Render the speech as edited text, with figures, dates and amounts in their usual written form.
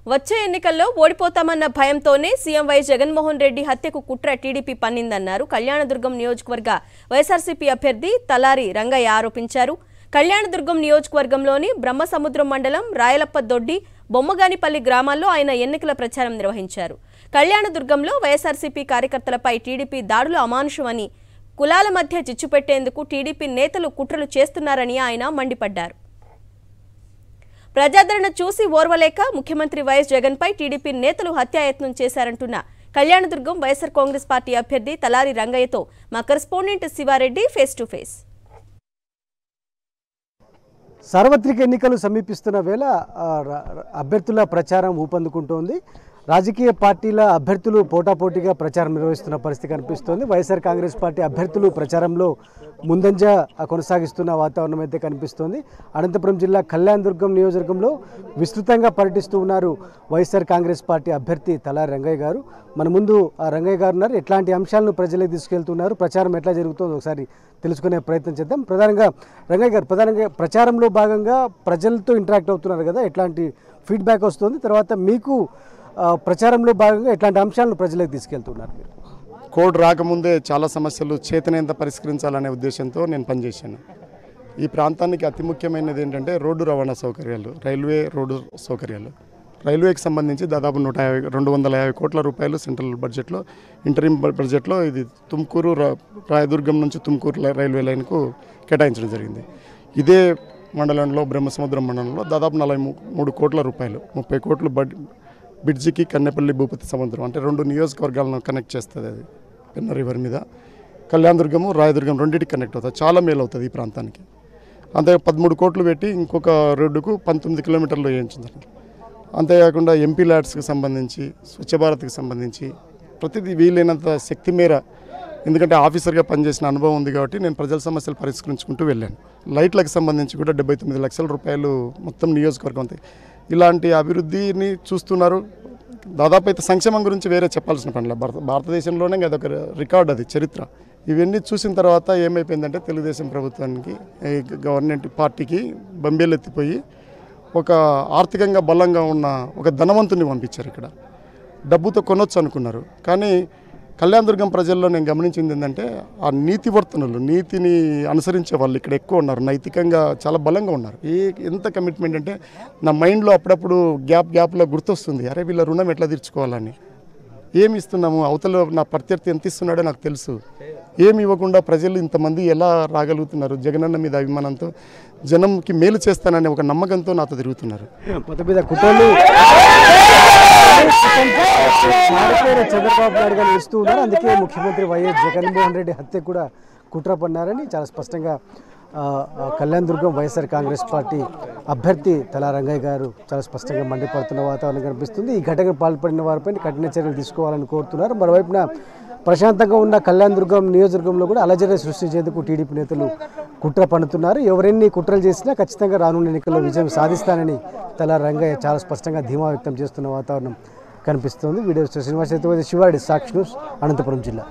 వచ్చే ఎన్నికల్లో ఓడిపోతామన్న భయంతోనే సీఎం వైఎస్ జగన్మోహన్ రెడ్డి హత్యకు కుట్ర టీడీపీ పన్నిందన్నారు కళ్యాణదుర్గం నియోజకవర్గ వైఎస్ఆర్సీపీ అభ్యర్థి తలారి రంగయ్య ఆరోపించారు. కళ్యాణదుర్గం నియోజకవర్గంలోని బ్రహ్మసముద్రం మండలం రాయలప్పదొడ్డి బొమ్మగానిపల్లి గ్రామాల్లో ఆయన ఎన్నికల ప్రచారం నిర్వహించారు. కళ్యాణదుర్గంలో వైఎస్ఆర్సీపీ కార్యకర్తలపై టీడీపీ దాడులు అమానుషమని, కులాల మధ్య చిచ్చు పెట్టేందుకు టీడీపీ నేతలు కుట్రలు చేస్తున్నారని ఆయన మండిపడ్డారు. ప్రజాదరణ చూసి ఓర్వలేక ముఖ్యమంత్రి వైఎస్ జగన్ పై టీడీపీ నేతలు హత్యాయత్నం చేశారంటున్న కళ్యాణదుర్గం వైఎస్ఆర్ కాంగ్రెస్ పార్టీ అభ్యర్థి తలారి రంగయ్యతో మా correspondent Siva Reddy face to face. సార్వత్రిక ఎన్నికలు సమీపిస్తున్న వేళ అభ్యర్థుల ప్రచారం ఊపందుకుంటోంది. రాజకీయ పార్టీల అభ్యర్థులు పోటాపోటీగా ప్రచారం నిర్వహిస్తున్న పరిస్థితి కనిపిస్తోంది. వైఎస్ఆర్ కాంగ్రెస్ పార్టీ అభ్యర్థులు ప్రచారంలో ముందంజ కొనసాగిస్తున్న వాతావరణం అయితే కనిపిస్తోంది. అనంతపురం జిల్లా కళ్యాణదుర్గం నియోజకవర్గంలో విస్తృతంగా పర్యటిస్తూ ఉన్నారు వైఎస్ఆర్ కాంగ్రెస్ పార్టీ అభ్యర్థి తలారి రంగయ్య గారు. మన ముందు ఆ రంగయ్య గారు ఉన్నారు. ఎట్లాంటి అంశాలను ప్రజలకు తీసుకెళ్తున్నారు, ప్రచారం ఎట్లా జరుగుతుందో ఒకసారి తెలుసుకునే ప్రయత్నం చేద్దాం. ప్రధానంగా రంగయ్య గారు, ప్రధానంగా ప్రచారంలో భాగంగా ప్రజలతో ఇంటరాక్ట్ అవుతున్నారు కదా, ఎట్లాంటి ఫీడ్బ్యాక్ వస్తుంది? తర్వాత మీకు ప్రచారంలో భాగంగా ఎట్లాంటి అంశాలను ప్రజలకు తీసుకెళ్తున్నారు? మీరు కోడ్ రాకముందే చాలా సమస్యలు చేతనేంత పరిష్కరించాలనే ఉద్దేశంతో నేను పనిచేశాను. ఈ ప్రాంతానికి అతి ముఖ్యమైనది ఏంటంటే రోడ్డు రవాణా సౌకర్యాలు, రైల్వే రోడ్డు సౌకర్యాలు. రైల్వేకి సంబంధించి దాదాపు 250 కోట్ల రూపాయలు సెంట్రల్ బడ్జెట్లో, ఇంటరిమ్ బడ్జెట్లో ఇది తుమ్కూరు రాయదుర్గం నుంచి తుమ్కూరు రైల్వే లైన్కు కేటాయించడం జరిగింది. ఇదే మండలంలో బ్రహ్మసముద్రం మండలంలో దాదాపు 43 కోట్ల రూపాయలు, 30 కోట్లు బ్రిడ్జికి కన్నెపల్లి భూపతి సముద్రం అంటే 2 నియోజకవర్గాలను కనెక్ట్ చేస్తుంది. అది పెన్న రివర్ మీద కళ్యాణదుర్గము రాయదుర్గం రెండింటికి కనెక్ట్ అవుతుంది. చాలా మేలు అవుతుంది ఈ ప్రాంతానికి. అంతే 13 కోట్లు పెట్టి ఇంకొక రోడ్డుకు 19 కిలోమీటర్లు వేయించింది. అంతేకాకుండా ఎంపీ ల్యాడ్స్కి సంబంధించి, స్వచ్ఛ భారత్కి సంబంధించి ప్రతిదీ వీలైనంత శక్తి మేర, ఎందుకంటే ఆఫీసర్గా పనిచేసిన అనుభవం ఉంది కాబట్టి నేను ప్రజల సమస్యలు పరిష్కరించుకుంటూ వెళ్ళాను. లైట్లకు సంబంధించి కూడా 79 లక్షల రూపాయలు మొత్తం నియోజకవర్గం అంతే. ఇలాంటి అభివృద్ధిని చూస్తున్నారు. దాదాపు అయితే సంక్షేమం గురించి వేరే చెప్పాల్సిన పనిలే. భారతదేశంలోనే అదొక రికార్డ్, అది చరిత్ర. ఇవన్నీ చూసిన తర్వాత ఏమైపోయిందంటే తెలుగుదేశం ప్రభుత్వానికి, గవర్నమెంట్ పార్టీకి బంబేలు ఎత్తిపోయి ఒక ఆర్థికంగా బలంగా ఉన్న ఒక ధనవంతుని పంపించారు. ఇక్కడ డబ్బుతో కొనొచ్చు అనుకున్నారు. కానీ కళ్యాణదుర్గం ప్రజల్లో నేను గమనించింది ఏంటంటే ఆ నీతివర్తనులు, నీతిని అనుసరించే వాళ్ళు ఇక్కడ ఎక్కువ ఉన్నారు. నైతికంగా చాలా బలంగా ఉన్నారు. ఎంత కమిట్మెంట్ అంటే నా మైండ్లో అప్పుడప్పుడు గ్యాప్లో గుర్తొస్తుంది, అరే వీళ్ళ రుణం ఎట్లా తీర్చుకోవాలని. ఏమి ఇస్తున్నాము, అవతల నా ప్రత్యర్థి ఎంత ఇస్తున్నాడో నాకు తెలుసు. ఏమి ఇవ్వకుండా ప్రజలు ఇంతమంది ఎలా రాగలుగుతున్నారు? జగనన్న మీద అభిమానంతో, జనంకి మేలు చేస్తాననే ఒక నమ్మకంతో నాతో తిరుగుతున్నారు. మొత్తం మీద కుట్రలు చంద్రబాబు నాయుడు గారు ఇస్తూ ఉన్నారు. అందుకే ముఖ్యమంత్రి వైఎస్ జగన్మోహన్ రెడ్డి హత్య కూడా కుట్ర పన్నారని చాలా స్పష్టంగా కళ్యాణదుర్గం వైఎస్ఆర్ కాంగ్రెస్ పార్టీ అభ్యర్థి తలారి రంగయ్య గారు చాలా స్పష్టంగా మండిపడుతున్న వాతావరణం కనిపిస్తుంది. ఈ ఘటనకు పాల్పడిన వారిపై కఠిన చర్యలు తీసుకోవాలని కోరుతున్నారు. మరోవైపున ప్రశాంతంగా ఉన్న కళ్యాణదుర్గం నియోజకవర్గంలో కూడా అలజడి సృష్టించేందుకు టీడీపీ నేతలు కుట్ర పన్నుతున్నారు. ఎవరెన్ని కుట్రలు చేసినా ఖచ్చితంగా రానున్న ఎన్నికల్లో విజయం సాధిస్తానని తలారి రంగయ్య చాలా స్పష్టంగా ధీమా వ్యక్తం చేస్తున్న వాతావరణం కనిపిస్తుంది. వీడియో శ్రీనివాస్ శివారెడ్డి, సాక్షి న్యూస్, అనంతపురం జిల్లా.